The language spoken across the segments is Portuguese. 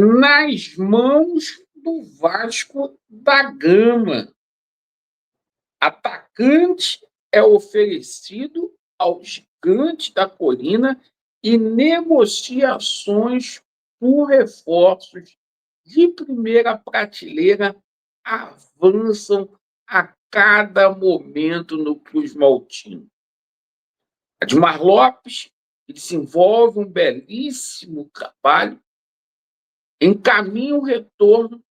nas mãos do Vasco da Gama. Atacante é oferecido ao Gigante da Colina e negociações por reforços de primeira prateleira avançam a cada momento no Cruz Maltino. Admar Lopes desenvolve um belíssimo trabalho, encaminha o retorno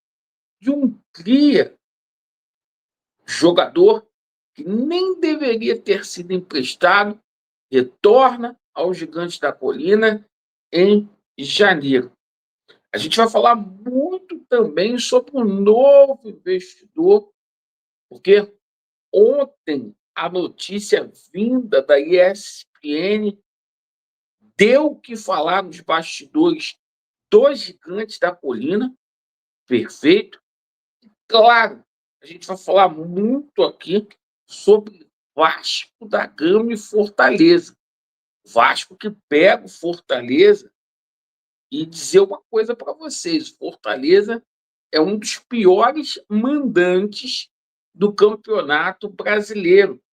de um cria, jogador que nem deveria ter sido emprestado, retorna ao Gigante da Colina em janeiro. A gente vai falar muito também sobre o novo investidor, porque ontem a notícia vinda da ESPN deu o que falar nos bastidores dos Gigantes da Colina, perfeito. Claro, a gente vai falar muito aqui sobre Vasco da Gama e Fortaleza. Vasco que pega o Fortaleza e dizer uma coisa para vocês: Fortaleza é um dos piores mandantes do Campeonato Brasileiro.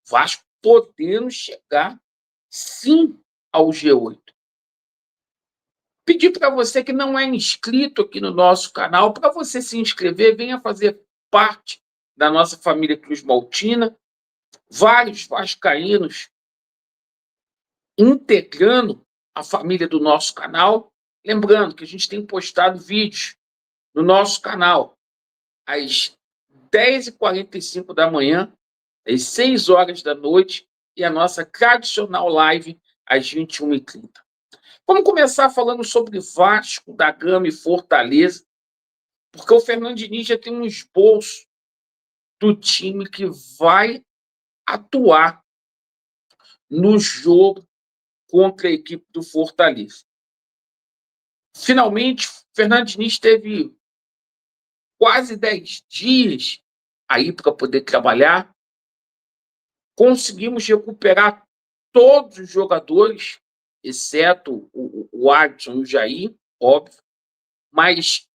Vasco podendo chegar, sim, ao G8. Pedir para você que não é inscrito aqui no nosso canal, para você se inscrever, venha fazer parte da nossa família Cruz Maltina. Vários vascaínos integrando a família do nosso canal. Lembrando que a gente tem postado vídeos no nosso canal às 10h45 da manhã, às 6 horas da noite e a nossa tradicional live às 21h30. Vamos começar falando sobre Vasco da Gama e Fortaleza, porque o Fernando Diniz já tem um esboço do time que vai atuar no jogo contra a equipe do Fortaleza. Finalmente, Fernando Diniz teve quase 10 dias aí para poder trabalhar. Conseguimos recuperar todos os jogadores, exceto o Adson e o Jair, óbvio, mas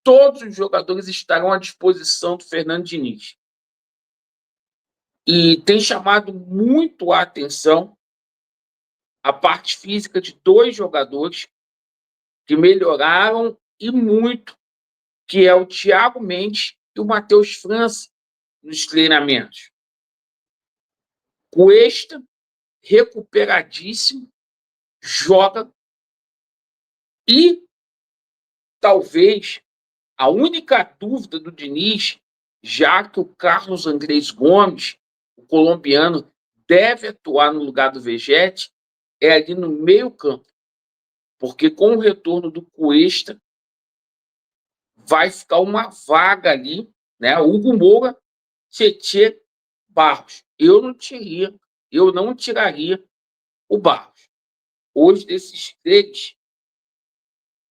todos os jogadores estarão à disposição do Fernando Diniz. E tem chamado muito a atenção a parte física de 2 jogadores que melhoraram e muito, que é o Thiago Mendes e o Matheus França nos treinamentos. Cuesta, recuperadíssimo, joga e talvez a única dúvida do Diniz, já que o Carlos Andrés Gomes, o colombiano, deve atuar no lugar do Vegetti, é ali no meio-campo. Porque com o retorno do Cuesta, vai ficar uma vaga ali, né? Hugo Moura, Tietê, Barros. Eu não tiraria o Barros. Hoje, desses 3,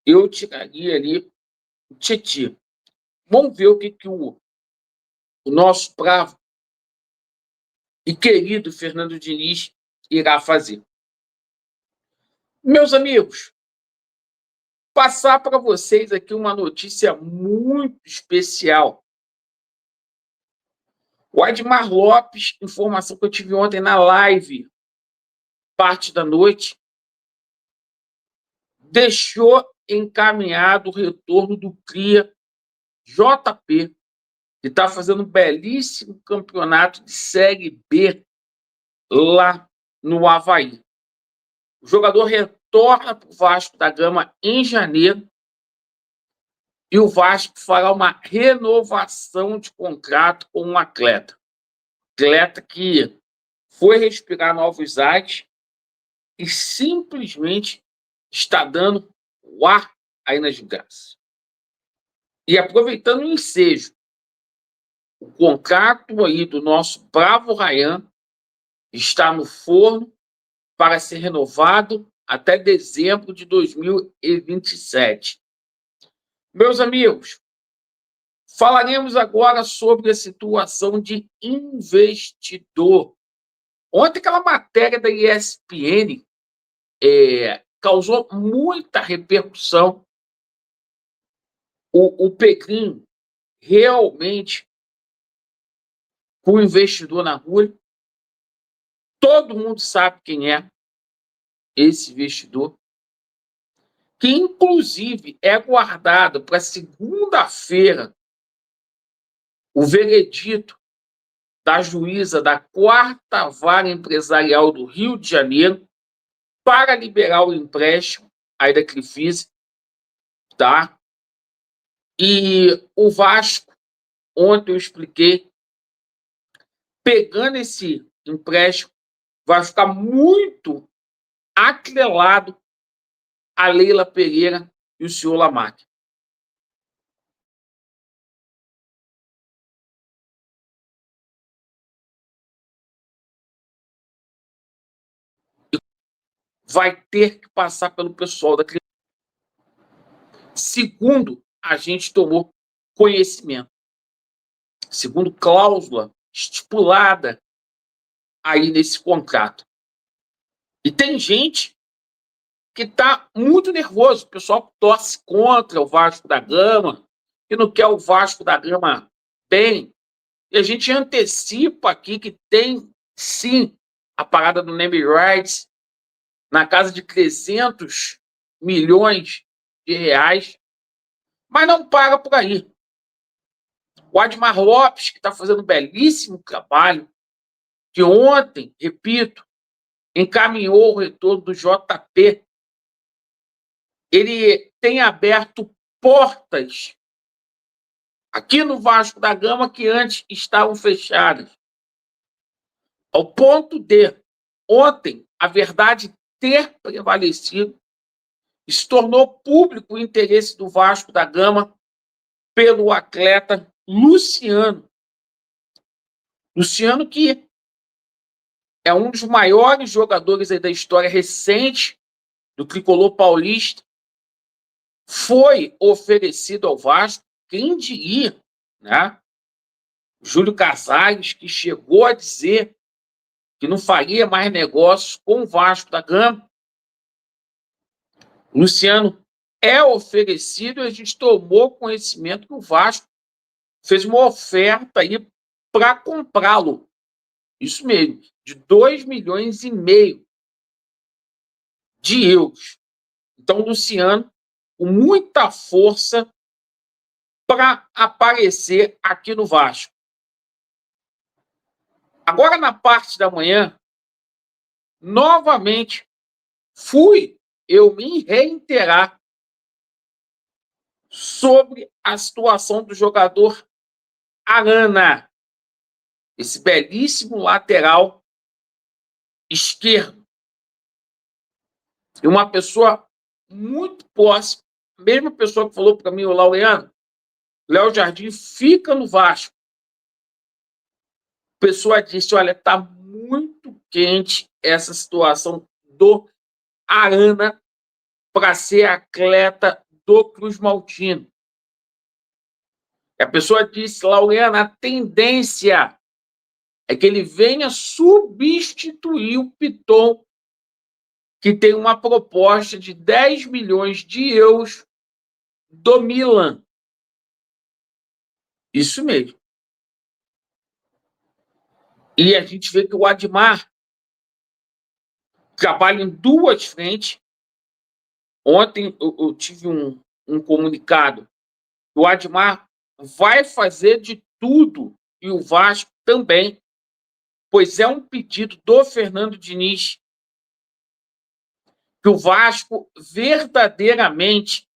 eu tiraria ali o Tietê. Vamos ver o que o nosso bravo e querido Fernando Diniz irá fazer. Meus amigos, passar para vocês aqui uma notícia muito especial. O Admar Lopes, informação que eu tive ontem na live, parte da noite, deixou encaminhado o retorno do cria JP, que está fazendo um belíssimo campeonato de Série B lá no Avaí. O jogador retorna para o Vasco da Gama em janeiro e o Vasco fará uma renovação de contrato com um atleta. Atleta que foi respirar novos ares e simplesmente está dando o ar aí nas graças. E aproveitando o ensejo, o contrato aí do nosso bravo Ryan está no forno para ser renovado até dezembro de 2027. Meus amigos, falaremos agora sobre a situação de investidor. Ontem aquela matéria da ESPN causou muita repercussão o Pedrinho realmente, com o investidor na rua, todo mundo sabe quem é esse investidor, que inclusive é guardado para segunda-feira o veredito da juíza da 4ª Vara Empresarial do Rio de Janeiro para liberar o empréstimo aí da Crefisa, tá? E o Vasco, ontem eu expliquei, pegando esse empréstimo, vai ficar muito atrelado a Leila Pereira e o senhor Lamarck. Vai ter que passar pelo pessoal da Crefisa. Segundo a gente tomou conhecimento, segundo cláusula estipulada aí nesse contrato. E tem gente que está muito nervoso, o pessoal torce contra o Vasco da Gama, que não quer o Vasco da Gama bem. E a gente antecipa aqui que tem, sim, a parada do name rights na casa de 300 milhões de reais, mas não para por aí. O Admar Lopes, que está fazendo um belíssimo trabalho, que ontem, repito, encaminhou o retorno do JP, ele tem aberto portas aqui no Vasco da Gama que antes estavam fechadas. Ao ponto de, ontem, a verdade ter prevalecido, se tornou público o interesse do Vasco da Gama pelo atleta Luciano. Luciano, que é um dos maiores jogadores aí da história recente do tricolor paulista, foi oferecido ao Vasco, quem diria, né? Júlio Casares, que chegou a dizer que não faria mais negócios com o Vasco da Gama. Luciano é oferecido e a gente tomou conhecimento que o Vasco fez uma oferta aí para comprá-lo. Isso mesmo, de 2,5 milhões de euros. Então, Luciano, com muita força para aparecer aqui no Vasco. Agora, na parte da manhã, novamente, fui eu me reiterar sobre a situação do jogador Arana, esse belíssimo lateral esquerdo. E uma pessoa muito próxima, a mesma pessoa que falou para mim, o Laureano, Léo Jardim fica no Vasco. A pessoa disse, olha, está muito quente essa situação do Arana para ser atleta do Cruz Maltino. A pessoa disse, Laureano, a tendência é que ele venha substituir o Piton, que tem uma proposta de 10 milhões de euros do Milan. Isso mesmo. E a gente vê que o Admar trabalha em duas frentes. Ontem eu tive um comunicado. O Admar vai fazer de tudo, e o Vasco também, pois é um pedido do Fernando Diniz, que o Vasco verdadeiramente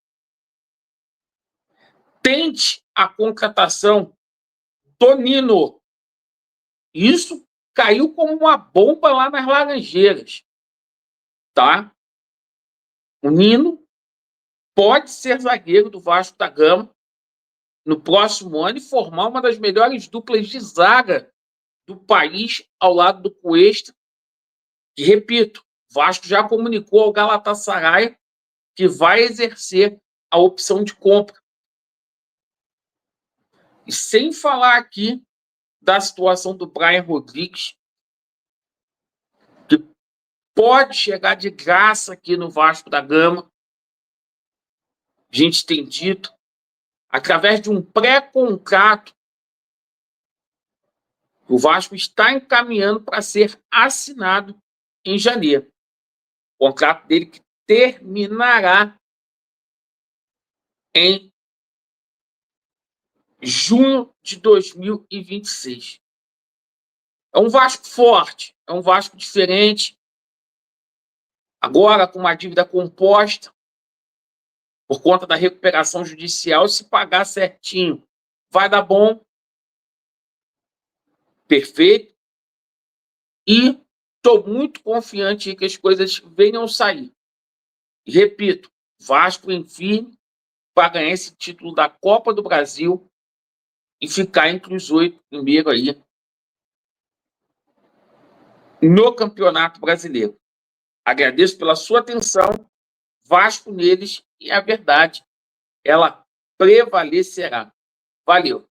tente a contratação do Nino. Isso caiu como uma bomba lá nas Laranjeiras, tá? O Nino pode ser zagueiro do Vasco da Gama no próximo ano e formar uma das melhores duplas de zaga do país ao lado do Cuesta. E, repito, o Vasco já comunicou ao Galatasaray que vai exercer a opção de compra. E sem falar aqui da situação do Brian Rodrigues, que pode chegar de graça aqui no Vasco da Gama. A gente tem dito, através de um pré-contrato, o Vasco está encaminhando para ser assinado em janeiro. O contrato dele que terminará em junho de 2026. É um Vasco forte, é um Vasco diferente, agora com uma dívida composta, por conta da recuperação judicial, se pagar certinho, vai dar bom, perfeito, e estou muito confiante que as coisas venham sair. E repito, Vasco em firme para ganhar esse título da Copa do Brasil e ficar entre os 8 primeiros aí no Campeonato Brasileiro. Agradeço pela sua atenção, Vasco neles, e a verdade, ela prevalecerá. Valeu!